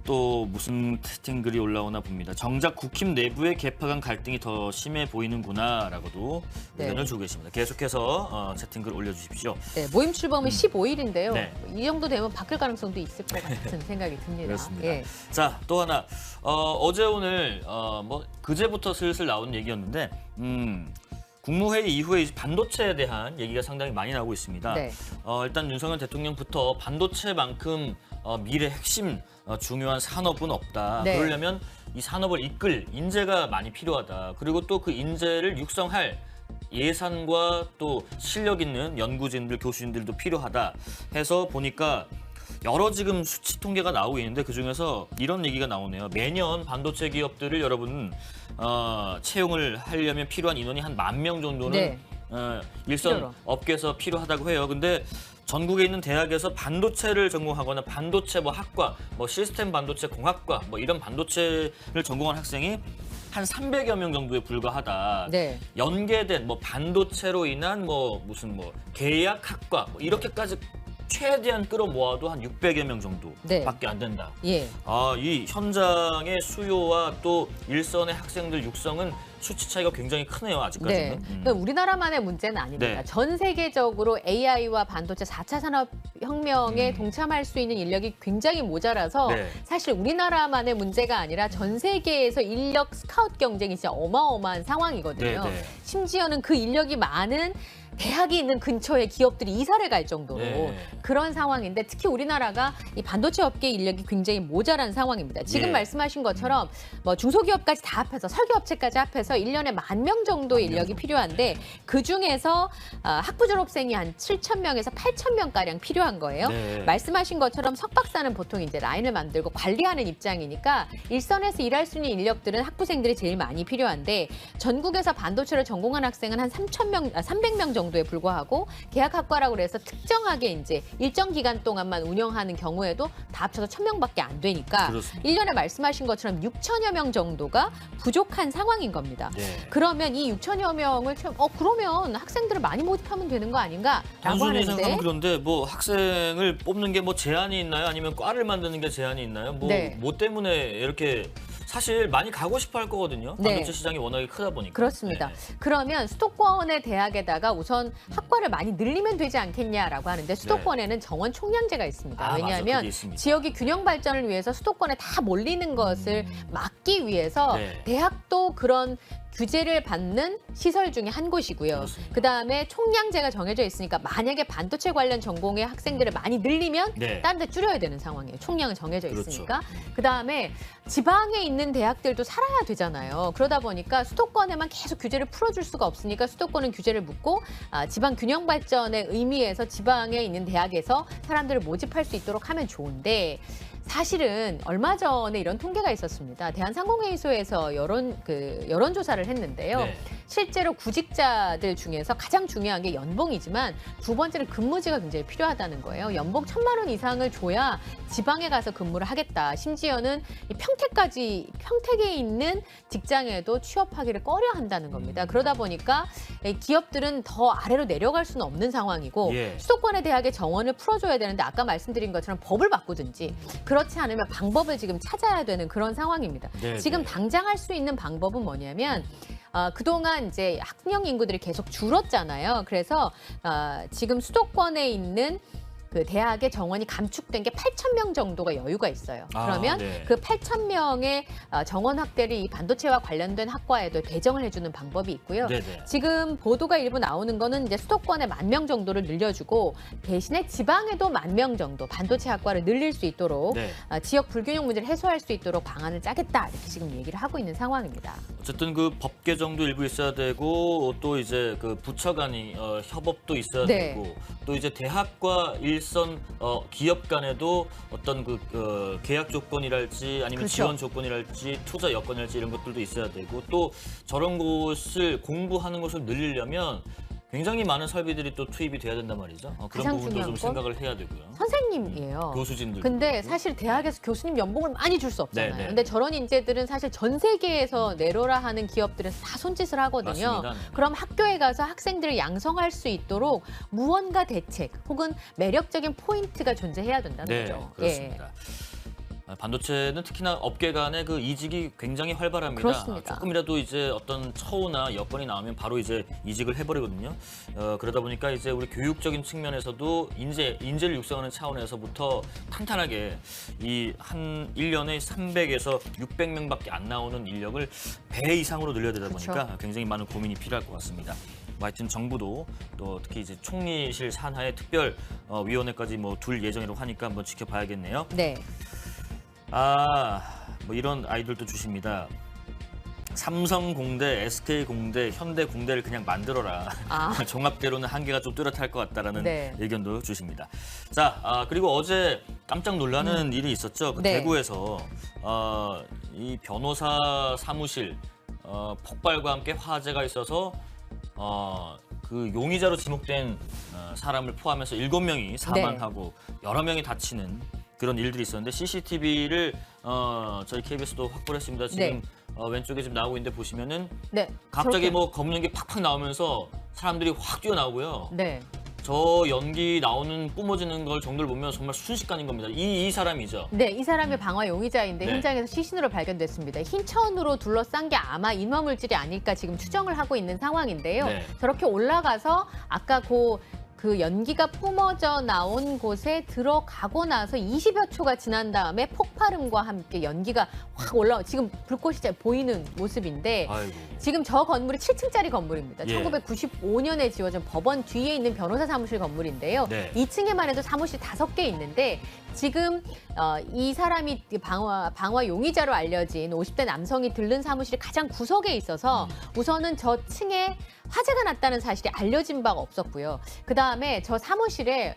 또 무슨 채팅글이 올라오나 봅니다. 정작 국힘 내부의 개파 간 갈등이 더 심해 보이는구나라고도 네. 의견을 주고 계십니다. 계속해서 채팅글 올려주십시오. 네, 모임 출범은 15일인데요. 네. 이 정도 되면 바뀔 가능성도 있을 것 같은 생각이 듭니다. 그렇습니다. 예. 자, 또 하나 어제 오늘 뭐 그제부터 슬슬 나온 얘기였는데 국무회의 이후에 이제 반도체에 대한 얘기가 상당히 많이 나오고 있습니다. 네. 일단 윤석열 대통령부터 반도체만큼 미래 핵심 중요한 산업은 없다. 네. 그러려면 이 산업을 이끌 인재가 많이 필요하다. 그리고 또 그 인재를 육성할 예산과 또 실력 있는 연구진들, 교수진들도 필요하다 해서 보니까 여러 지금 수치 통계가 나오고 있는데 그중에서 이런 얘기가 나오네요. 매년 반도체 기업들을 여러분 채용을 하려면 필요한 인원이 한 10,000명 정도는 네. 일선 필요로. 업계에서 필요하다고 해요. 근데 전국에 있는 대학에서 반도체를 전공하거나 반도체 뭐 학과, 뭐 시스템 반도체 공학과 뭐 이런 반도체를 전공한 학생이 한 300여 명 정도에 불과하다. 네. 연계된 뭐 반도체로 인한 뭐 무슨 뭐 계약학과 뭐 이렇게까지 최대한 끌어모아도 한 600여 명 정도밖에 안 된다. 예. 이 현장의 수요와 또 일선의 학생들 육성은 수치 차이가 굉장히 크네요, 아직까지는. 네. 그러니까 우리나라만의 문제는 아닙니다. 네. 전 세계적으로 AI와 반도체 4차 산업혁명에 동참할 수 있는 인력이 굉장히 모자라서 네. 사실 우리나라만의 문제가 아니라 전 세계에서 인력 스카우트 경쟁이 진짜 어마어마한 상황이거든요. 네, 네. 심지어는 그 인력이 많은 대학이 있는 근처에 기업들이 이사를 갈 정도로 네. 그런 상황인데 특히 우리나라가 이 반도체 업계 인력이 굉장히 모자란 상황입니다. 지금 예. 말씀하신 것처럼 뭐 중소기업까지 다 합해서 설계업체까지 합해서 1년에 10,000명 정도의 인력이 필요한데 그중에서 학부 졸업생이 한 7,000명에서 8,000명가량 필요한 거예요. 네. 말씀하신 것처럼 석박사는 보통 이제 라인을 만들고 관리하는 입장이니까 일선에서 일할 수 있는 인력들은 학부생들이 제일 많이 필요한데 전국에서 반도체를 전공한 학생은 한 300명 정도에 불과하고 계약학과라고 해서 특정하게 이제 일정 기간 동안만 운영하는 경우에도 다 합쳐서 1,000명밖에 안 되니까 그렇습니다. 1년에 말씀하신 것처럼 6천여 명 정도가 부족한 상황인 겁니다. 네. 그러면 이 6천여 명을 그러면 학생들을 많이 모집하면 되는 거 아닌가라고 단순히 생각하면 하는데 그런데 뭐 학생을 뽑는 게 뭐 제한이 있나요? 아니면 과를 만드는 게 제한이 있나요? 네. 뭐 때문에 이렇게 사실 많이 가고 싶어 할 거거든요. 네. 반도체 시장이 워낙에 크다 보니까. 그렇습니다. 네. 그러면 수도권의 대학에다가 우선 학과를 많이 늘리면 되지 않겠냐라고 하는데 수도권에는 정원 총량제가 있습니다. 맞아. 왜냐하면 그게 있습니다. 지역의 균형 발전을 위해서 수도권에 다 몰리는 것을 막기 위해서 네. 대학도 그런 규제를 받는 시설 중에 한 곳이고요. 그렇습니다. 그다음에 총량제가 정해져 있으니까 만약에 반도체 관련 전공의 학생들을 많이 늘리면 네. 다른 데 줄여야 되는 상황이에요. 총량은 정해져 그렇죠. 있으니까. 그다음에 지방에 있는 대학들도 살아야 되잖아요. 그러다 보니까 수도권에만 계속 규제를 풀어줄 수가 없으니까 수도권은 규제를 묻고 지방 균형 발전의 의미에서 지방에 있는 대학에서 사람들을 모집할 수 있도록 하면 좋은데 사실은 얼마 전에 이런 통계가 있었습니다. 대한상공회의소에서 여론조사를 했는데요. 네. 실제로 구직자들 중에서 가장 중요한 게 연봉이지만 두 번째는 근무지가 굉장히 필요하다는 거예요. 연봉 1,000만 원 이상을 줘야 지방에 가서 근무를 하겠다. 심지어는 이 평택에 있는 직장에도 취업하기를 꺼려 한다는 겁니다. 그러다 보니까 기업들은 더 아래로 내려갈 수는 없는 상황이고 예. 수도권의 대학의 정원을 풀어줘야 되는데 아까 말씀드린 것처럼 법을 바꾸든지 그렇지 않으면 방법을 지금 찾아야 되는 그런 상황입니다. 네, 지금 네. 당장 할 수 있는 방법은 뭐냐면 그동안 이제 학령 인구들이 계속 줄었잖아요. 그래서 지금 수도권에 있는 그 대학의 정원이 감축된 게 8,000명 정도가 여유가 있어요. 그러면 네. 그 8,000명의 정원 확대를 이 반도체와 관련된 학과에도 배정을 해주는 방법이 있고요. 네네. 지금 보도가 일부 나오는 거는 이제 수도권에 10,000명 정도를 늘려주고 대신에 지방에도 10,000명 정도 반도체 학과를 늘릴 수 있도록 네. 지역 불균형 문제를 해소할 수 있도록 방안을 짜겠다 이렇게 지금 얘기를 하고 있는 상황입니다. 어쨌든 그 법 개정도 일부 있어야 되고 또 이제 그 부처 간이 협업도 있어야 네. 되고 또 이제 대학과 일선 기업 간에도 어떤 그 계약 조건이랄지 아니면 그렇죠. 지원 조건이랄지 투자 여건이랄지 이런 것들도 있어야 되고 또 저런 곳을 공부하는 것을 늘리려면 굉장히 많은 설비들이 또 투입이 돼야 된단 말이죠. 그런 가장 부분도 중요한 좀 건 생각을 해야 되고요. 선생님이에요. 교수진들. 근데 사실 대학에서 교수님 연봉을 많이 줄 수 없잖아요. 네, 네. 근데 저런 인재들은 사실 전 세계에서 내로라 하는 기업들에서 다 손짓을 하거든요. 맞습니다. 그럼 학교에 가서 학생들을 양성할 수 있도록 무언가 대책 혹은 매력적인 포인트가 존재해야 된다는 네, 거죠. 그렇습니다. 반도체는 특히나 업계 간의 그 이직이 굉장히 활발합니다. 그렇습니다. 조금이라도 이제 어떤 처우나 여건이 나오면 바로 이제 이직을 해버리거든요. 그러다 보니까 이제 우리 교육적인 측면에서도 인재를 육성하는 차원에서부터 탄탄하게 이 한 1년에 300에서 600명밖에 안 나오는 인력을 배 이상으로 늘려야 되다 그렇죠. 보니까 굉장히 많은 고민이 필요할 것 같습니다. 뭐 하여튼 정부도 또 특히 이제 총리실 산하에 특별 위원회까지 뭐 둘 예정이라고 하니까 한번 지켜봐야겠네요. 네. 뭐 이런 아이들도 주십니다. 삼성공대, SK공대, 현대공대를 그냥 만들어라. 종합대로는 한계가 좀 뚜렷할 것 같다라는 네. 의견도 주십니다. 자, 그리고 어제 깜짝 놀라는 일이 있었죠. 그 네. 대구에서 이 변호사 사무실 폭발과 함께 화재가 있어서 그 용의자로 지목된 사람을 포함해서 7명이 사망하고 여러 명이 다치는 그런 일들이 있었는데 CCTV를 저희 KBS도 확보를 했습니다. 지금 왼쪽에 지금 나오고 있는데 보시면은 네. 갑자기 저렇게. 뭐 검는 게 팍팍 나오면서 사람들이 확 뛰어나오고요. 네. 저 연기 나오는 뿜어지는 걸 정도를 보면 정말 순식간인 겁니다. 이 사람이죠. 네, 이 사람이 방화 용의자인데 네. 현장에서 시신으로 발견됐습니다. 흰 천으로 둘러싼 게 아마 인화물질이 아닐까 지금 추정을 하고 있는 상황인데요. 네. 저렇게 올라가서 아까 그 연기가 뿜어져 나온 곳에 들어가고 나서 20여 초가 지난 다음에 폭발음과 함께 연기가 확 올라오. 지금 불꽃이 잘 보이는 모습인데 아이고. 지금 저 건물이 7층짜리 건물입니다. 예. 1995년에 지어진 법원 뒤에 있는 변호사 사무실 건물인데요. 네. 2층에만 해도 사무실 5개 있는데 지금 이 사람이 방화 용의자로 알려진 50대 남성이 들른 사무실이 가장 구석에 있어서 우선은 저 층에 화재가 났다는 사실이 알려진 바가 없었고요. 그다음에 저 사무실에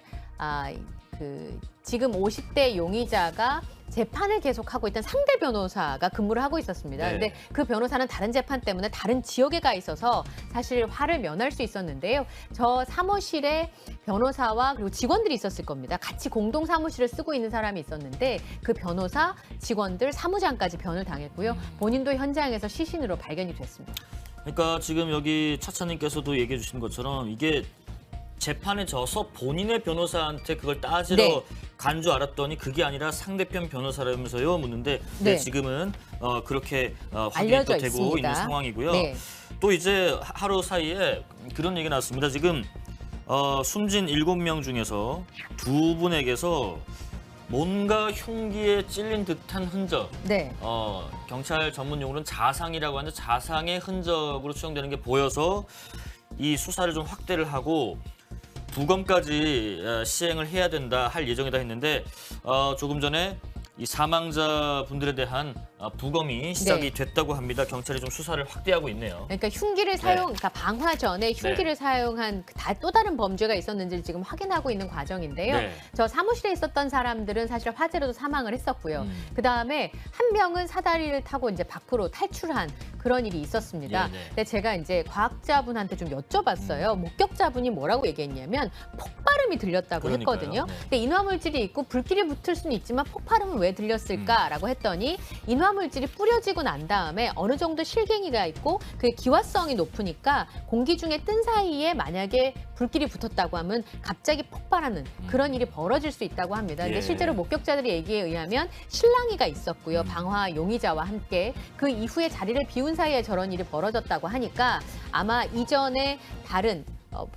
지금 50대 용의자가 재판을 계속하고 있던 상대 변호사가 근무를 하고 있었습니다. 네. 근데 그 변호사는 다른 재판 때문에 다른 지역에 가 있어서 사실 화를 면할 수 있었는데요. 저 사무실에 변호사와 그리고 직원들이 있었을 겁니다. 같이 공동 사무실을 쓰고 있는 사람이 있었는데 그 변호사, 직원들, 사무장까지 변을 당했고요. 본인도 현장에서 시신으로 발견이 됐습니다. 그러니까 지금 여기 차차님께서도 얘기해 주신 것처럼 이게 재판에 져서 본인의 변호사한테 그걸 따지러 네. 간 줄 알았더니 그게 아니라 상대편 변호사라면서요 묻는데 네. 지금은 그렇게 확인이 또 알려져 되고 있습니다. 있는 상황이고요. 네. 또 이제 하루 사이에 그런 얘기가 나왔습니다. 지금 숨진 7명 중에서 2분에게서 뭔가 흉기에 찔린 듯한 흔적. 네. 경찰 전문 용어로는 자상이라고 하는데 자상의 흔적으로 추정되는 게 보여서 이 수사를 좀 확대를 하고 부검까지 시행을 해야 된다 할 예정이다 했는데 조금 전에 이 사망자분들에 대한 부검이 시작이 됐다고 합니다. 경찰이 좀 수사를 확대하고 있네요. 그러니까 흉기를 그러니까 방화 전에 흉기를 사용한 또 다른 범죄가 있었는지를 지금 확인하고 있는 과정인데요. 네. 저 사무실에 있었던 사람들은 사실 화재로도 사망을 했었고요. 그 다음에 한 명은 사다리를 타고 이제 밖으로 탈출한 그런 일이 있었습니다. 네, 네. 근데 제가 이제 과학자분한테 좀 여쭤봤어요. 목격자분이 뭐라고 얘기했냐면 폭발음이 들렸다고 그러니까요. 했거든요. 네. 근데 인화물질이 있고 불길이 붙을 수는 있지만 폭발음은 왜 들렸을까라고 했더니 인화물질이 뿌려지고 난 다음에 어느 정도 실갱이가 있고 그 기화성이 높으니까 공기 중에 뜬 사이에 만약에 불길이 붙었다고 하면 갑자기 폭발하는 그런 일이 벌어질 수 있다고 합니다. 근데 예. 실제로 목격자들의 얘기에 의하면 실랑이가 있었고요. 방화 용의자와 함께 그 이후에 자리를 비운 사이에 저런 일이 벌어졌다고 하니까 아마 이전에 다른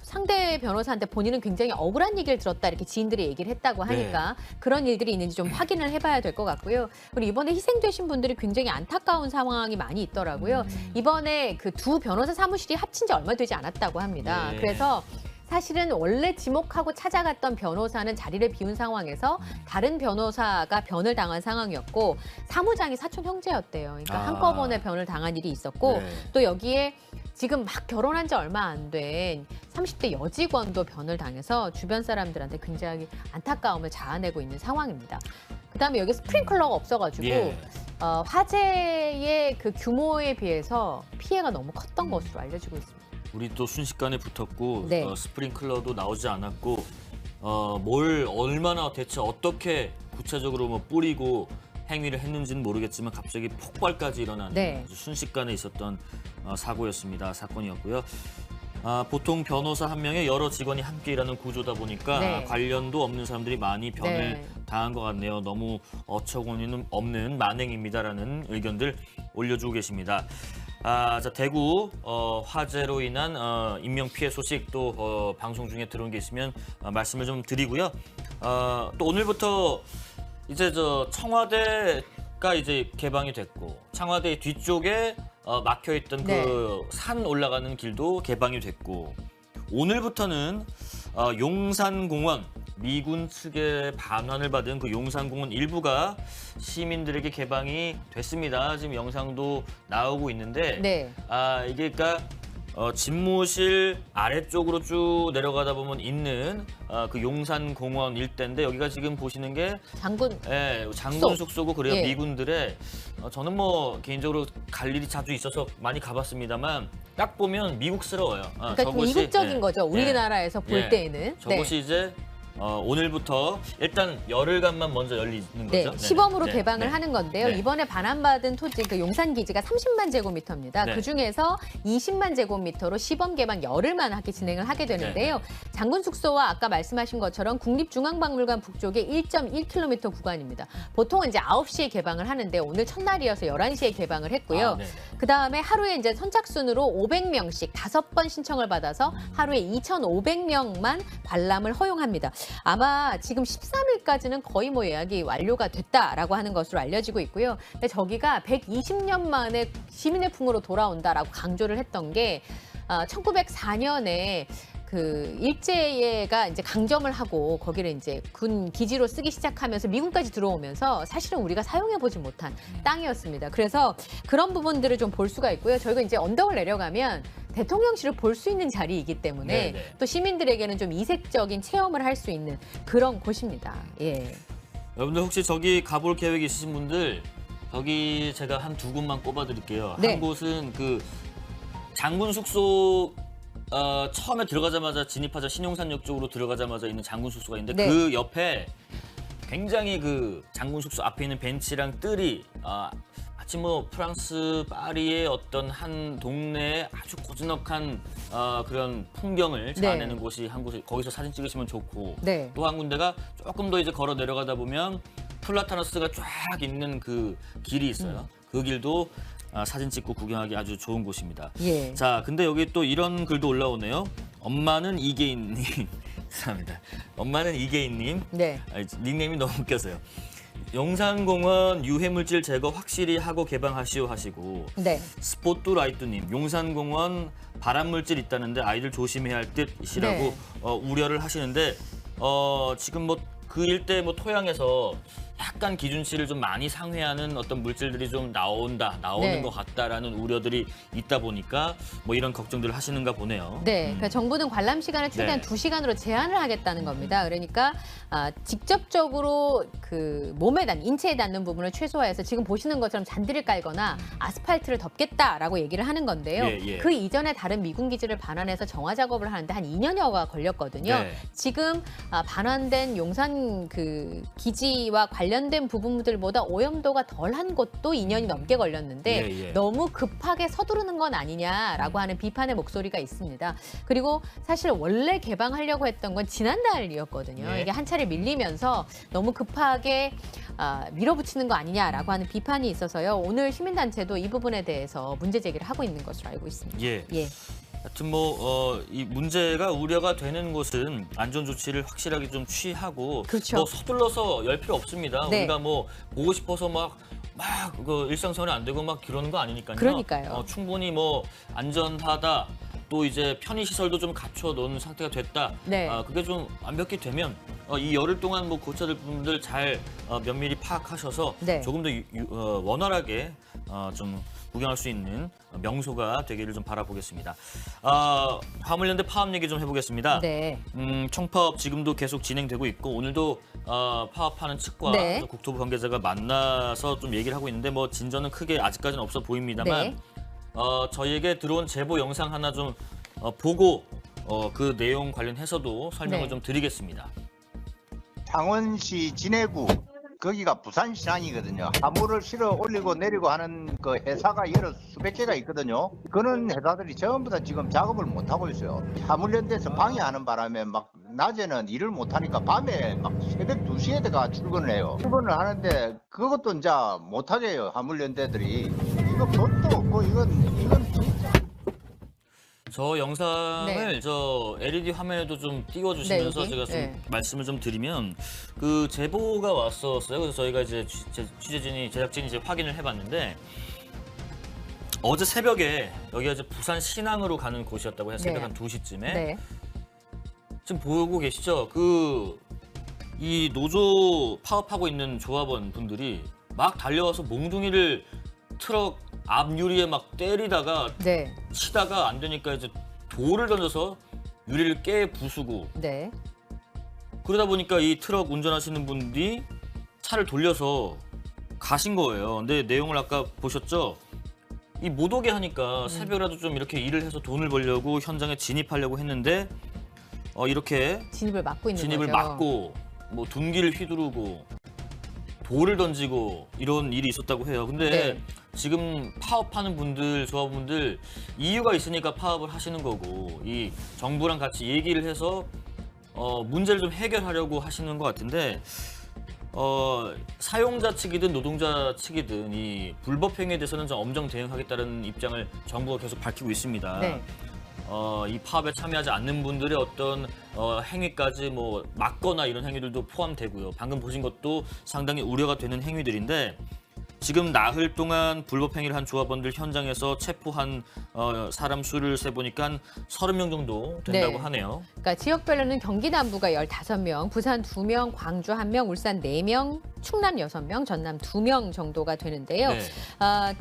상대 변호사한테 본인은 굉장히 억울한 얘기를 들었다 이렇게 지인들이 얘기를 했다고 하니까 그런 일들이 있는지 좀 확인을 해봐야 될 것 같고요. 그리고 이번에 희생되신 분들이 굉장히 안타까운 상황이 많이 있더라고요. 이번에 그 두 변호사 사무실이 합친 지 얼마 되지 않았다고 합니다. 예. 그래서 사실은 원래 지목하고 찾아갔던 변호사는 자리를 비운 상황에서 다른 변호사가 변을 당한 상황이었고 사무장이 사촌 형제였대요. 그러니까 한꺼번에 변을 당한 일이 있었고 네. 또 여기에 지금 막 결혼한 지 얼마 안 된 30대 여직원도 변을 당해서 주변 사람들한테 굉장히 안타까움을 자아내고 있는 상황입니다. 그다음에 여기 스프링클러가 없어가지고 예. 화재의 그 규모에 비해서 피해가 너무 컸던 것으로 알려지고 있습니다. 우리 또 순식간에 붙었고 네. 스프링클러도 나오지 않았고 뭘 얼마나 대체 어떻게 구체적으로 뭐 뿌리고 행위를 했는지는 모르겠지만 갑자기 폭발까지 일어나는 네. 아주 순식간에 있었던 사고였습니다. 사건이었고요. 보통 변호사 한 명에 여러 직원이 함께 일하는 구조다 보니까 네. 관련도 없는 사람들이 많이 변을 네. 당한 것 같네요. 너무 어처구니는 없는 만행입니다라는 의견들 올려주고 계십니다. 자, 대구 화재로 인한 인명 피해 소식 또 방송 중에 들어온 게 있으면 말씀을 좀 드리고요. 또 오늘부터 이제 청와대가 이제 개방이 됐고 청와대 뒤쪽에 막혀 있던 네. 그 산 올라가는 길도 개방이 됐고 오늘부터는 용산공원 미군 측의 반환을 받은 그 용산공원 일부가 시민들에게 개방이 됐습니다. 지금 영상도 나오고 있는데 네. 이게 그러니까 집무실 아래쪽으로 쭉 내려가다 보면 있는 그 용산공원 일대인데 여기가 지금 보시는 게 장군 장군 숙소고 그래요. 예. 미군들의 저는 뭐 개인적으로 갈 일이 자주 있어서 많이 가봤습니다만 딱 보면 미국스러워요. 그러니까 좀 저것이, 이국적인 예, 거죠. 우리나라에서 볼 예. 때에는. 저것이 이제 오늘부터 일단 열흘간만 먼저 열리는 네, 거죠. 시범으로 네네. 개방을 네. 하는 건데요. 네. 이번에 반환받은 토지 그 용산 기지가 30만 제곱미터입니다. 네. 그중에서 20만 제곱미터로 시범 개방 열흘만 진행을 하게 되는데요. 장군 숙소와 아까 말씀하신 것처럼 국립중앙박물관 북쪽에 1.1km 구간입니다. 보통은 이제 9시에 개방을 하는데 오늘 첫날이어서 11시에 개방을 했고요. 네네. 그다음에 하루에 이제 선착순으로 500명씩 5번 신청을 받아서 하루에 2,500명만 관람을 허용합니다. 아마 지금 13일까지는 거의 뭐 예약이 완료가 됐다라고 하는 것으로 알려지고 있고요. 근데 저기가 120년 만에 시민의 풍으로 돌아온다라고 강조를 했던 게 1904년에 그 일제가 이제 강점을 하고 거기를 이제 군 기지로 쓰기 시작하면서 미군까지 들어오면서 사실은 우리가 사용해 보지 못한 땅이었습니다. 그래서 그런 부분들을 좀 볼 수가 있고요. 저희가 이제 언덕을 내려가면 대통령실을 볼 수 있는 자리이기 때문에 네네. 또 시민들에게는 좀 이색적인 체험을 할 수 있는 그런 곳입니다. 예. 여러분들 혹시 저기 가볼 계획 있으신 분들 저기 제가 한 두 곳만 꼽아드릴게요. 네. 한 곳은 그 장군 숙소 처음에 들어가자마자 진입하자 신용산역 쪽으로 들어가자마자 있는 장군 숙소가 있는데 네. 그 옆에 굉장히 그 장군 숙소 앞에 있는 벤치랑 뜰이 마치 뭐 프랑스 파리의 어떤 한 동네에 아주 고즈넉한 그런 풍경을 자아내는 네. 곳이 한 곳이 거기서 사진 찍으시면 좋고 네. 또 한 군데가 조금 더 이제 걸어 내려가다 보면 플라타너스가 쫙 있는 그 길이 있어요. 그 길도 사진 찍고 구경하기 아주 좋은 곳입니다. 예. 자, 근데 여기 또 이런 글도 올라오네요. 엄마는 이계인님. 죄송합니다. 엄마는 이계인님. 네. 닉네임이 너무 웃겨서요. 용산공원 유해물질 제거 확실히 하고 개방하시오 하시고 네. 스포트라이트님 용산공원 발암물질 있다는데 아이들 조심해야 할 듯이라고 네. 우려를 하시는데 지금 뭐 그 일대 뭐 토양에서 약간 기준치를 좀 많이 상회하는 어떤 물질들이 좀 나오는 네. 것 같다라는 우려들이 있다 보니까 뭐 이런 걱정들을 하시는가 보네요. 네, 그러니까 정부는 관람 시간을 최대한 네. 2시간으로 제한을 하겠다는 겁니다. 그러니까 직접적으로 그 몸에 인체에 닿는 부분을 최소화해서 지금 보시는 것처럼 잔디를 깔거나 아스팔트를 덮겠다라고 얘기를 하는 건데요. 예, 예. 그 이전에 다른 미군 기지를 반환해서 정화 작업을 하는데 한 2년여가 걸렸거든요. 네. 지금 반환된 용산 그 기지와 관련된 부분들보다 오염도가 덜한 곳도 2년이 넘게 걸렸는데 예, 예. 너무 급하게 서두르는 건 아니냐라고 하는 비판의 목소리가 있습니다. 그리고 사실 원래 개방하려고 했던 건 지난달이었거든요. 네. 이게 한 차례 밀리면서 너무 급하게 밀어붙이는 거 아니냐라고 하는 비판이 있어서요. 오늘 시민단체도 이 부분에 대해서 문제 제기를 하고 있는 것으로 알고 있습니다. 예. 예. 하여튼 이 문제가 우려가 되는 곳은 안전 조치를 확실하게 좀 취하고 그렇죠. 뭐 서둘러서 열 필요 없습니다. 네. 우리가 뭐 보고 싶어서 막 그 일상생활이 안 되고 막 그러는 거 아니니까요. 그러니까요. 충분히 뭐 안전하다. 또 이제 편의 시설도 좀 갖춰 놓은 상태가 됐다. 네. 그게 좀 완벽히 되면 이 열흘 동안 뭐 고쳐야 될 부분들 잘 면밀히 파악하셔서 네. 조금 더 원활하게 좀 구경할 수 있는 명소가 되기를 좀 바라보겠습니다. 화물연대 파업 얘기 좀 해보겠습니다. 네. 총파업 지금도 계속 진행되고 있고 오늘도 파업하는 측과 네. 국토부 관계자가 만나서 좀 얘기를 하고 있는데 뭐 진전은 크게 아직까지는 없어 보입니다만 네. 저희에게 들어온 제보 영상 하나 좀 보고 그 내용 관련해서도 설명을 네. 좀 드리겠습니다. 창원시 진해구 거기가 부산 시장이거든요. 화물을 실어 올리고 내리고 하는 그 회사가 여러 수백 개가 있거든요. 그런 회사들이 전부 다 지금 작업을 못 하고 있어요. 화물연대에서 방해하는 바람에 막 낮에는 일을 못 하니까 밤에 막 새벽 2시에 들어가 출근을 해요. 출근을 하는데 그것도 이제 못 하게 해요. 화물연대들이. 이거 법도 없고 이건 진짜. 저 영상을 네. 저 LED 화면에도 좀 띄워주시면서 네, 여기? 제가 좀 네. 말씀을 좀 드리면 그 제보가 왔었어요. 그래서 저희가 이제 제작진이 이제 확인을 해봤는데 어제 새벽에 여기가 이제 부산 신항으로 가는 곳이었다고 해요. 새벽 네. 한 2시쯤에. 네. 지금 보고 계시죠? 이 노조 파업하고 있는 조합원 분들이 막 달려와서 몽둥이를 트럭 앞유리에 막 때리다가 네. 치다가 안 되니까 이제 돌을 던져서 유리를 깨 부수고 네. 그러다 보니까 이 트럭 운전하시는 분이 차를 돌려서 가신 거예요. 근데 내용을 아까 보셨죠? 이 못 오게 하니까 새벽이라도 좀 이렇게 일을 해서 돈을 벌려고 현장에 진입하려고 했는데 이렇게 진입을 막고 있는 진입을 거죠. 막고 뭐 둔기를 휘두르고 돌을 던지고 이런 일이 있었다고 해요. 근데 네. 지금 파업하는 분들, 조합원들 이유가 있으니까 파업을 하시는 거고 이 정부랑 같이 얘기를 해서 문제를 좀 해결하려고 하시는 것 같은데 사용자 측이든 노동자 측이든 이 불법 행위에 대해서는 좀 엄정 대응하겠다는 입장을 정부가 계속 밝히고 있습니다. 네. 이 파업에 참여하지 않는 분들의 어떤 행위까지 뭐 막거나 이런 행위들도 포함되고요. 방금 보신 것도 상당히 우려가 되는 행위들인데 지금 나흘 동안 불법 행위를 한 조합원들 현장에서 체포한 사람 수를 세보니까 30명 정도 된다고 네. 하네요. 그러니까 지역별로는 경기 남부가 15명, 부산 2명, 광주 1명, 울산 4명, 충남 6명, 전남 2명 정도가 되는데요. 네.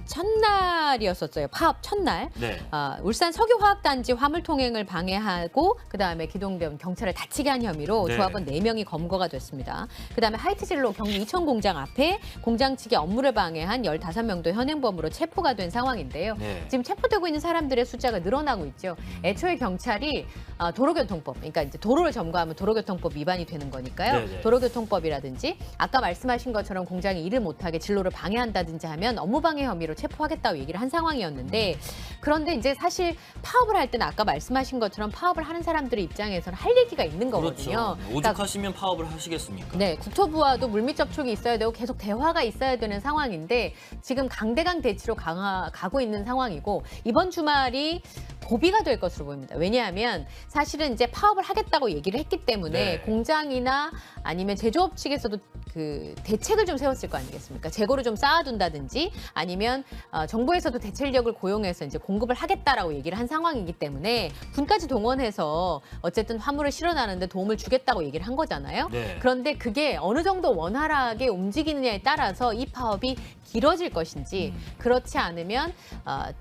첫날이었었어요. 파업 첫날. 네. 울산 석유화학단지 화물통행을 방해하고 그다음에 기동병 경찰을 다치게 한 혐의로 네. 조합원 4명이 검거가 됐습니다. 그다음에 하이트진로 경기 이천 공장 앞에 공장 측의 업무를 방해한 15명도 현행범으로 체포가 된 상황인데요. 네. 지금 체포되고 있는 사람들의 숫자가 늘어나고 있죠. 애초에 경찰이 도로교통법, 그러니까 이제 도로를 점거하면 도로교통법 위반이 되는 거니까요. 네네. 도로교통법이라든지 아까 말씀하신 것처럼 공장이 일을 못하게 진로를 방해한다든지 하면 업무방해 혐의로 체포하겠다고 얘기를 한 상황이었는데 그런데 이제 사실 파업을 할 때는 아까 말씀하신 것처럼 파업을 하는 사람들의 입장에서는 할 얘기가 있는 거거든요. 그렇죠. 오죽하시면 파업을 하시겠습니까? 네, 국토부와도 물밑 접촉이 있어야 되고 계속 대화가 있어야 되는 상황인데 지금 강대강 대치로 가고 있는 상황이고 이번 주말이 고비가 될 것으로 보입니다. 왜냐하면 사실은 이제 파업을 하겠다고 얘기를 했기 때문에 네. 공장이나 아니면 제조업 측에서도 그 대책을 좀 세웠을 거 아니겠습니까? 재고를 좀 쌓아둔다든지 아니면 정부에서도 대체인력을 고용해서 이제 공급을 하겠다라고 얘기를 한 상황이기 때문에 군까지 동원해서 어쨌든 화물을 실어나는데 도움을 주겠다고 얘기를 한 거잖아요. 네. 그런데 그게 어느 정도 원활하게 움직이느냐에 따라서 이 파업이 길어질 것인지 그렇지 않으면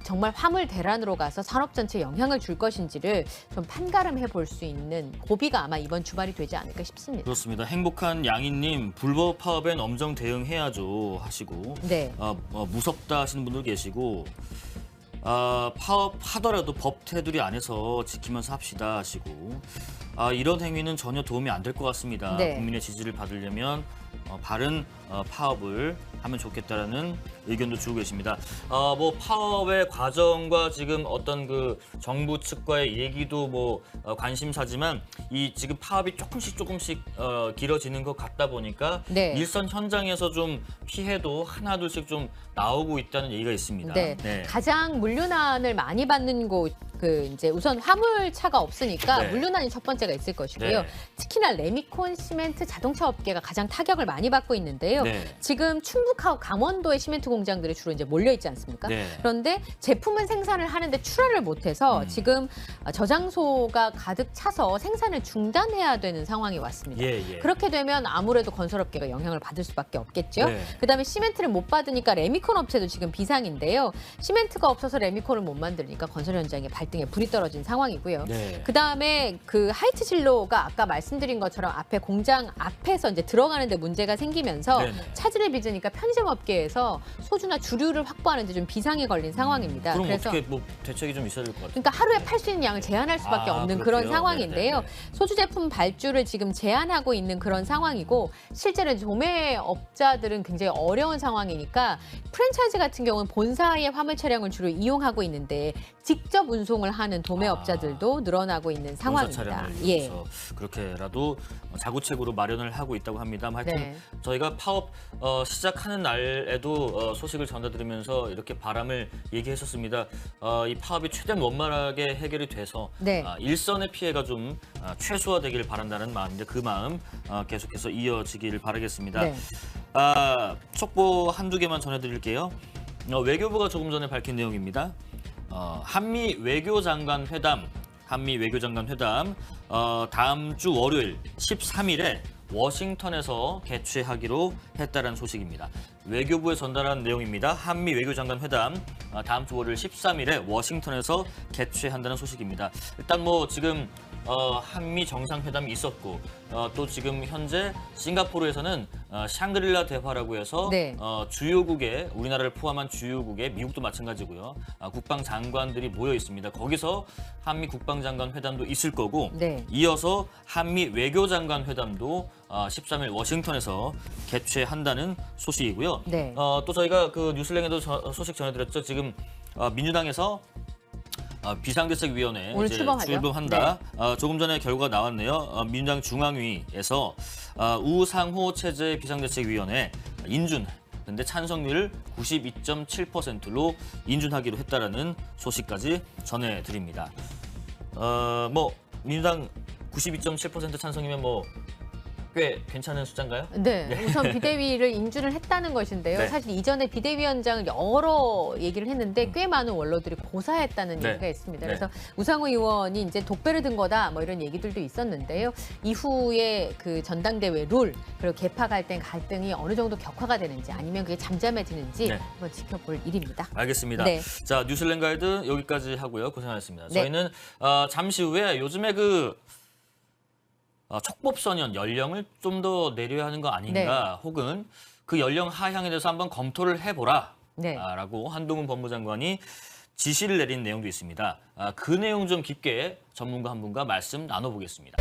정말 화물 대란으로 가서 산업 전체에 영향을 줄 것인지를 좀 판가름해 볼 수 있는 고비가 아마 이번 주말이 되지 않을까 싶습니다. 그렇습니다. 행복한 양이님 불법 파업엔 엄정 대응해야죠 하시고 네. 무섭다 하시는 분들 계시고 파업하더라도 법 테두리 안에서 지키면서 합시다 하시고 이런 행위는 전혀 도움이 안 될 것 같습니다. 네. 국민의 지지를 받으려면 바른 파업을 하면 좋겠다라는 의견도 주고 계십니다. 뭐 파업의 과정과 지금 어떤 그 정부 측과의 얘기도 뭐 관심사지만 이 지금 파업이 조금씩 길어지는 것 같다 보니까 네. 일선 현장에서 좀 피해도 하나둘씩 좀 나오고 있다는 얘기가 있습니다. 네. 네. 가장 물류난을 많이 받는 곳, 이제 우선 화물차가 없으니까 네. 물류난이 첫 번째가 있을 것이고요. 네. 특히나 레미콘 시멘트 자동차 업계가 가장 타격을 많이 받고 있는데요. 네. 지금 충북하고 강원도의 시멘트 공장들이 주로 이제 몰려 있지 않습니까? 네. 그런데 제품은 생산을 하는데 출하를 못해서 지금 저장소가 가득 차서 생산을 중단해야 되는 상황이 왔습니다. 예. 그렇게 되면 아무래도 건설업계가 영향을 받을 수밖에 없겠죠. 네. 그다음에 시멘트를 못 받으니까 레미콘 업체도 지금 비상인데요. 시멘트가 없어서 레미콘을 못 만드니까 건설 현장에 발등에 불이 떨어진 상황이고요. 네. 그다음에 그 하이트 진로가 아까 말씀드린 것처럼 앞에 공장 앞에서 이제 들어가는데 문제가 생기면서 네네. 차질을 빚으니까 편의점 업계에서 소주나 주류를 확보하는데 좀 비상이 걸린 상황입니다. 그럼 그래서 어떻게 뭐 대책이 좀 있어야 될 것 같아요. 그러니까 하루에 팔 수 있는 양을 제한할 수밖에 없는 그런 그렇게요? 상황인데요. 네네네. 소주 제품 발주를 지금 제한하고 있는 그런 상황이고 실제로 도매업자들은 굉장히 어려운 상황이니까 프랜차이즈 같은 경우는 본사의 화물 차량을 주로 이용하고 있는데 직접 운송을 하는 도매업자들도 늘어나고 있는 본사 상황입니다. 차량을 예. 이용해서 그렇게라도 자구책으로 마련을 하고 있다고 합니다. 하여튼 네. 저희가 파업 시작하는 날에도 소식을 전해드리면서 이렇게 바람을 얘기했었습니다. 이 파업이 최대한 원만하게 해결이 돼서 네. 일선의 피해가 좀 최소화되길 바란다는 마음인데 그 마음 계속해서 이어지길 바라겠습니다. 네. 촉보 한두 개만 전해드릴게요. 외교부가 조금 전에 밝힌 내용입니다. 한미 외교장관 회담 다음 주 월요일 13일에 워싱턴에서 개최하기로 했다는 소식입니다. 외교부에 전달한 내용입니다. 한미 외교장관 회담 다음 주 월요일 13일에 워싱턴에서 개최한다는 소식입니다. 일단 뭐 지금 한미 정상회담이 있었고 또 지금 현재 싱가포르에서는 샹그릴라 대화라고 해서 네. 주요국에 우리나라를 포함한 주요국에 미국도 마찬가지고요. 국방장관들이 모여 있습니다. 거기서 한미 국방장관 회담도 있을 거고 네. 이어서 한미 외교장관 회담도 13일 워싱턴에서 개최한다는 소식이고요. 네. 또 저희가 그 뉴스랭에도 소식 전해드렸죠. 지금 민주당에서 비상대책위원회 오늘 이제 출범하죠. 출범한다. 조금 전에 결과가 나왔네요. 민주당 중앙위에서 우상호 체제 비상대책위원회 인준. 근데 찬성률을 92.7%로 인준하기로 했다라는 소식까지 전해드립니다. 뭐 민주당 92.7% 찬성이면 뭐 꽤 괜찮은 숫자인가요? 네, 우선 비대위를 인준을 했다는 것인데요. 네. 사실 이전에 비대위원장을 여러 얘기를 했는데 꽤 많은 원로들이 고사했다는 네. 얘기가 있습니다. 네. 그래서 우상호 의원이 이제 독배를 든 거다 뭐 이런 얘기들도 있었는데요. 이후에 그 전당대회 룰 그리고 개파 갈등이 어느 정도 격화가 되는지 아니면 그게 잠잠해지는지 네. 한번 지켜볼 일입니다. 알겠습니다. 네. 자, 뉴스랭 가이드 여기까지 하고요. 고생하셨습니다. 네. 저희는 잠시 후에 요즘에 그 촉법소년 연령을 좀 더 내려야 하는 거 아닌가 혹은 그 연령 하향에 대해서 한번 검토를 해보라 네. 라고 한동훈 법무장관이 지시를 내린 내용도 있습니다. 그 내용 좀 깊게 전문가 한 분과 말씀 나눠보겠습니다.